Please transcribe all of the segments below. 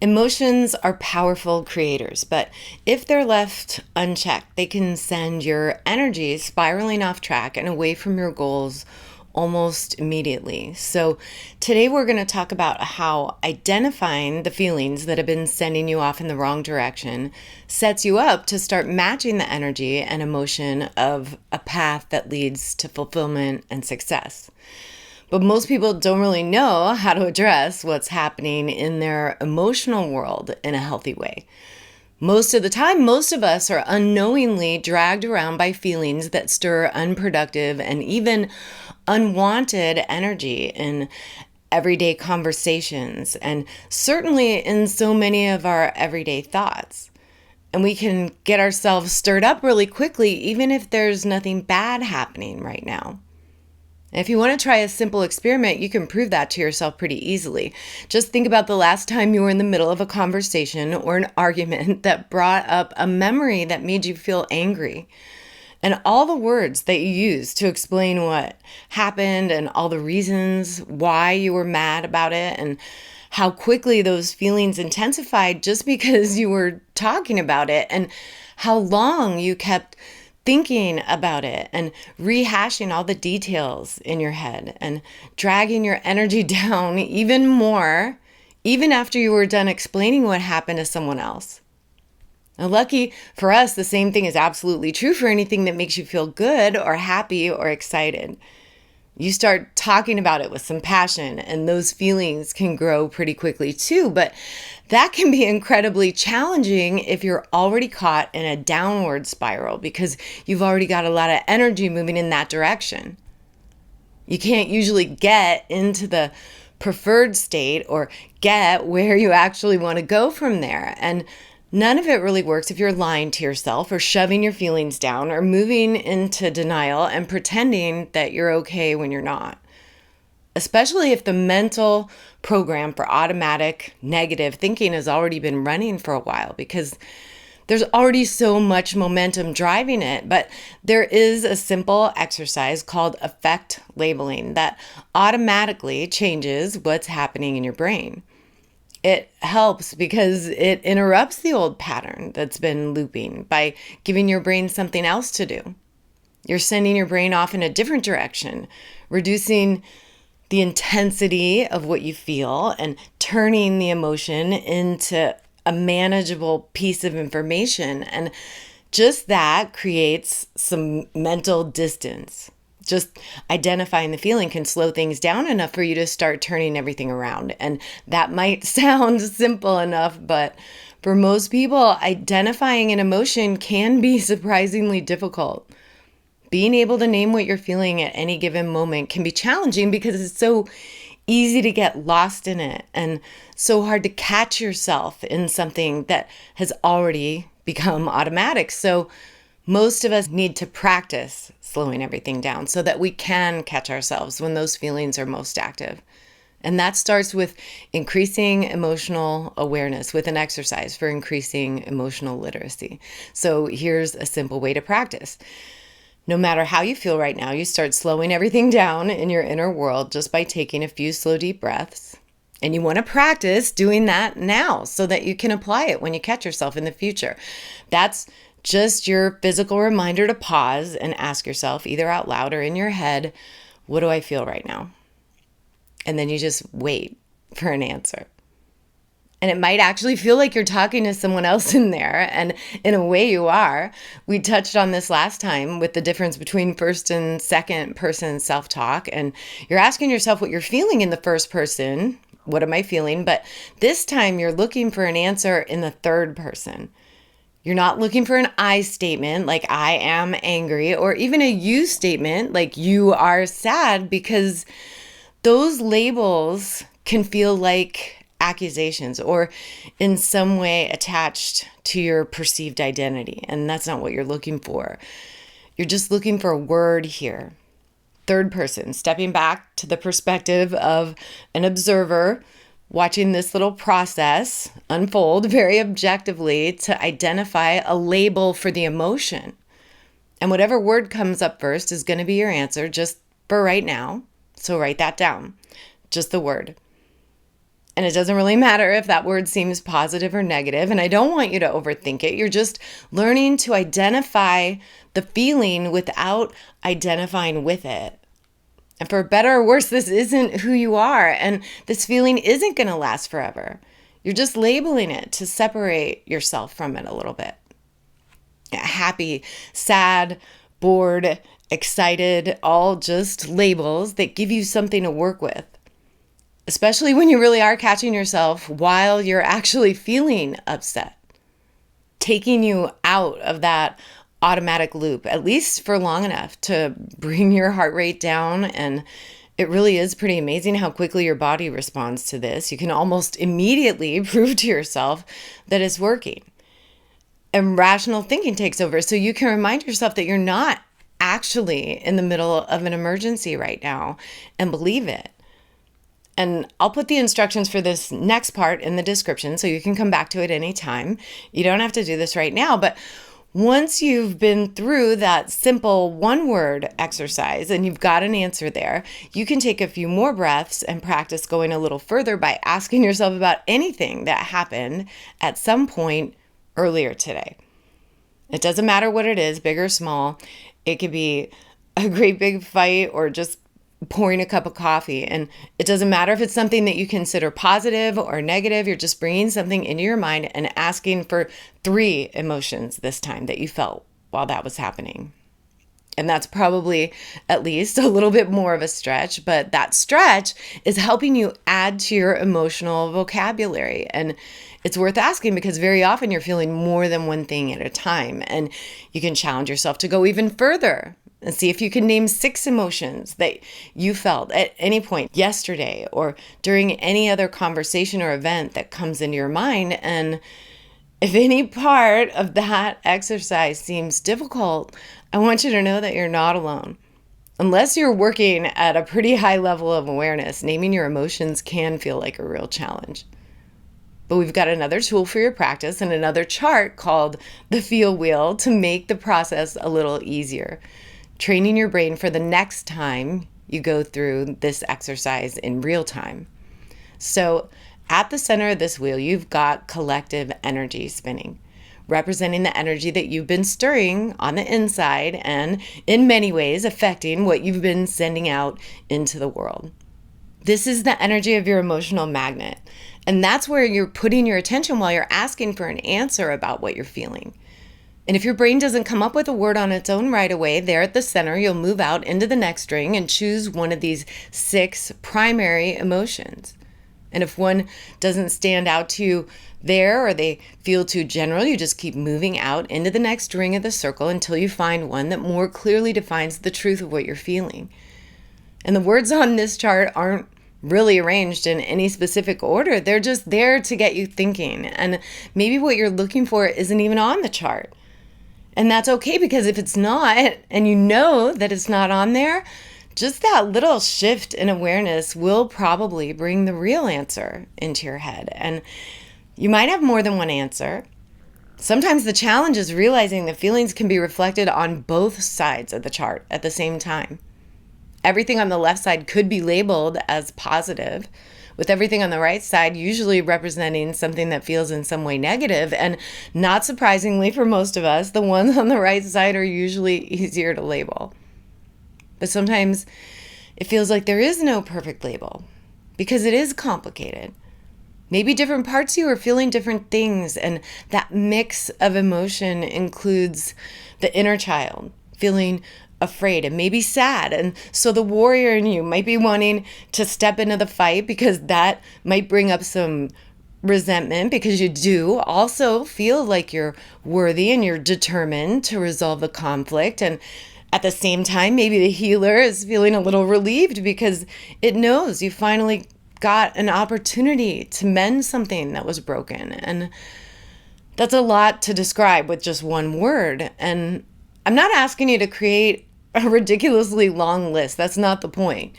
Emotions are powerful creators, but if they're left unchecked, they can send your energy spiraling off track and away from your goals almost immediately. So, today we're going to talk about how identifying the feelings that have been sending you off in the wrong direction sets you up to start matching the energy and emotion of a path that leads to fulfillment and success. But most people don't really know how to address what's happening in their emotional world in a healthy way. Most of the time, most of us are unknowingly dragged around by feelings that stir unproductive and even unwanted energy in everyday conversations and certainly in so many of our everyday thoughts. And we can get ourselves stirred up really quickly, even if there's nothing bad happening right now. If you want to try a simple experiment, you can prove that to yourself pretty easily. Just think about the last time you were in the middle of a conversation or an argument that brought up a memory that made you feel angry. And all the words that you used to explain what happened and all the reasons why you were mad about it and how quickly those feelings intensified just because you were talking about it and how long you kept thinking about it and rehashing all the details in your head and dragging your energy down even more, even after you were done explaining what happened to someone else. Now, lucky for us, the same thing is absolutely true for anything that makes you feel good or happy or excited. You start talking about it with some passion, and those feelings can grow pretty quickly too. But that can be incredibly challenging if you're already caught in a downward spiral because you've already got a lot of energy moving in that direction. You can't usually get into the preferred state or get where you actually want to go from there. And none of it really works if you're lying to yourself or shoving your feelings down or moving into denial and pretending that you're okay when you're not. Especially if the mental program for automatic negative thinking has already been running for a while, because there's already so much momentum driving it. But there is a simple exercise called effect labeling that automatically changes what's happening in your brain. It helps because it interrupts the old pattern that's been looping by giving your brain something else to do. You're sending your brain off in a different direction, reducing the intensity of what you feel and turning the emotion into a manageable piece of information. And just that creates some mental distance. Just identifying the feeling can slow things down enough for you to start turning everything around. And that might sound simple enough, but for most people, identifying an emotion can be surprisingly difficult. Being able to name what you're feeling at any given moment can be challenging because it's so easy to get lost in it and so hard to catch yourself in something that has already become automatic. So most of us need to practice slowing everything down so that we can catch ourselves when those feelings are most active. And that starts with increasing emotional awareness with an exercise for increasing emotional literacy. So here's a simple way to practice. No matter how you feel right now, you start slowing everything down in your inner world just by taking a few slow, deep breaths. And you want to practice doing that now so that you can apply it when you catch yourself in the future. That's just your physical reminder to pause and ask yourself, either out loud or in your head, what do I feel right now? And then you just wait for an answer. And it might actually feel like you're talking to someone else in there. And in a way you are. We touched on this last time with the difference between first and second person self-talk. And you're asking yourself what you're feeling in the first person. What am I feeling? But this time you're looking for an answer in the third person. You're not looking for an I statement like I am angry or even a you statement like you are sad, because those labels can feel like accusations or in some way attached to your perceived identity. And that's not what you're looking for. You're just looking for a word here. Third person, stepping back to the perspective of an observer, watching this little process unfold very objectively to identify a label for the emotion. And whatever word comes up first is going to be your answer just for right now. So write that down, just the word. And it doesn't really matter if that word seems positive or negative. And I don't want you to overthink it. You're just learning to identify the feeling without identifying with it. And for better or worse, this isn't who you are. And this feeling isn't going to last forever. You're just labeling it to separate yourself from it a little bit. Happy, sad, bored, excited, all just labels that give you something to work with. Especially when you really are catching yourself while you're actually feeling upset. Taking you out of that automatic loop, at least for long enough to bring your heart rate down. And it really is pretty amazing how quickly your body responds to this. You can almost immediately prove to yourself that it's working. And rational thinking takes over. So you can remind yourself that you're not actually in the middle of an emergency right now and believe it. And I'll put the instructions for this next part in the description so you can come back to it anytime. You don't have to do this right now, but once you've been through that simple one-word exercise and you've got an answer there, you can take a few more breaths and practice going a little further by asking yourself about anything that happened at some point earlier today. It doesn't matter what it is, big or small. It could be a great big fight or just pouring a cup of coffee. And it doesn't matter if it's something that you consider positive or negative. You're just bringing something into your mind and asking for 3 emotions this time that you felt while that was happening. And that's probably at least a little bit more of a stretch, but that stretch is helping you add to your emotional vocabulary. And it's worth asking because very often you're feeling more than one thing at a time. And you can challenge yourself to go even further and see if you can name 6 emotions that you felt at any point yesterday or during any other conversation or event that comes into your mind. And if any part of that exercise seems difficult, I want you to know that you're not alone. Unless you're working at a pretty high level of awareness, naming your emotions can feel like a real challenge. But we've got another tool for your practice and another chart called the Feel Wheel to make the process a little easier. Training your brain for the next time you go through this exercise in real time. So at the center of this wheel, you've got collective energy spinning, representing the energy that you've been stirring on the inside and in many ways affecting what you've been sending out into the world. This is the energy of your emotional magnet. And that's where you're putting your attention while you're asking for an answer about what you're feeling. And if your brain doesn't come up with a word on its own right away, there at the center, you'll move out into the next ring and choose one of these 6 primary emotions. And if one doesn't stand out to you there or they feel too general, you just keep moving out into the next ring of the circle until you find one that more clearly defines the truth of what you're feeling. And the words on this chart aren't really arranged in any specific order. They're just there to get you thinking. And maybe what you're looking for isn't even on the chart. And that's okay, because if it's not, and you know that it's not on there, just that little shift in awareness will probably bring the real answer into your head. And you might have more than one answer. Sometimes the challenge is realizing that feelings can be reflected on both sides of the chart at the same time. Everything on the left side could be labeled as positive, with everything on the right side usually representing something that feels in some way negative. And not surprisingly for most of us, the ones on the right side are usually easier to label. But sometimes it feels like there is no perfect label because it is complicated. Maybe different parts of you are feeling different things, and that mix of emotion includes the inner child feeling afraid and maybe sad. And so the warrior in you might be wanting to step into the fight because that might bring up some resentment, because you do also feel like you're worthy and you're determined to resolve the conflict. And at the same time, maybe the healer is feeling a little relieved because it knows you finally got an opportunity to mend something that was broken. And that's a lot to describe with just one word. And I'm not asking you to create a ridiculously long list. That's not the point.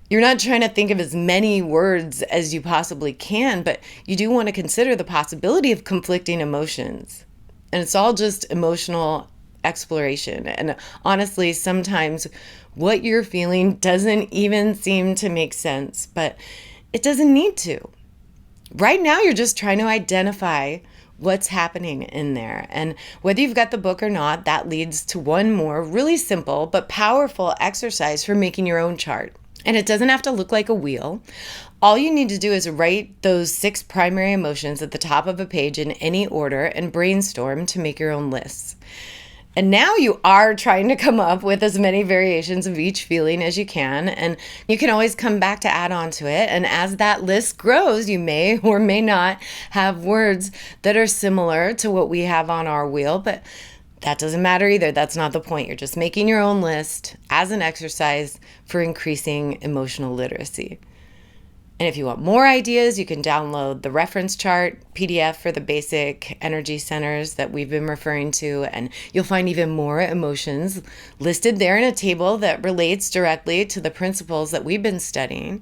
You're not trying to think of as many words as you possibly can, but you do want to consider the possibility of conflicting emotions. And it's all just emotional exploration. And honestly, sometimes what you're feeling doesn't even seem to make sense, but it doesn't need to. Right now, you're just trying to identify what's happening in there. And whether you've got the book or not, that leads to one more really simple but powerful exercise for making your own chart. And it doesn't have to look like a wheel. All you need to do is write those 6 primary emotions at the top of a page in any order and brainstorm to make your own lists. And now you are trying to come up with as many variations of each feeling as you can. And you can always come back to add on to it. And as that list grows, you may or may not have words that are similar to what we have on our wheel. But that doesn't matter either. That's not the point. You're just making your own list as an exercise for increasing emotional literacy. And if you want more ideas, you can download the reference chart PDF for the basic energy centers that we've been referring to, and you'll find even more emotions listed there in a table that relates directly to the principles that we've been studying.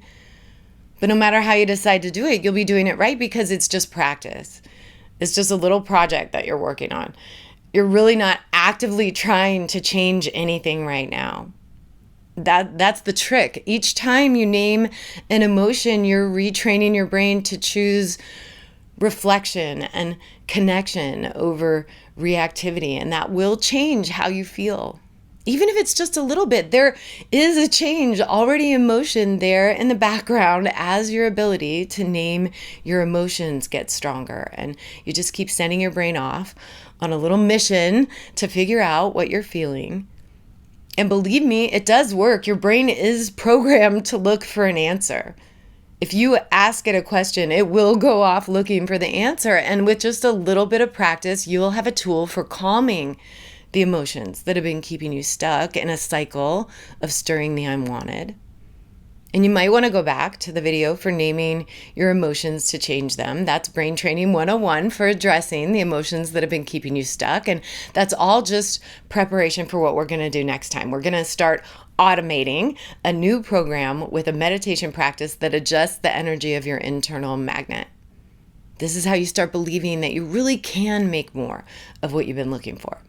But no matter how you decide to do it, you'll be doing it right because it's just practice. It's just a little project that you're working on. You're really not actively trying to change anything right now. That's the trick. Each time you name an emotion, you're retraining your brain to choose reflection and connection over reactivity, and that will change how you feel. Even if it's just a little bit, there is a change already in motion there in the background as your ability to name your emotions gets stronger. And you just keep sending your brain off on a little mission to figure out what you're feeling. And believe me, it does work. Your brain is programmed to look for an answer. If you ask it a question, it will go off looking for the answer. And with just a little bit of practice, you'll have a tool for calming the emotions that have been keeping you stuck in a cycle of stirring the unwanted. And you might want to go back to the video for naming your emotions to change them. That's Brain Training 101 for addressing the emotions that have been keeping you stuck. And that's all just preparation for what we're going to do next time. We're going to start automating a new program with a meditation practice that adjusts the energy of your internal magnet. This is how you start believing that you really can make more of what you've been looking for.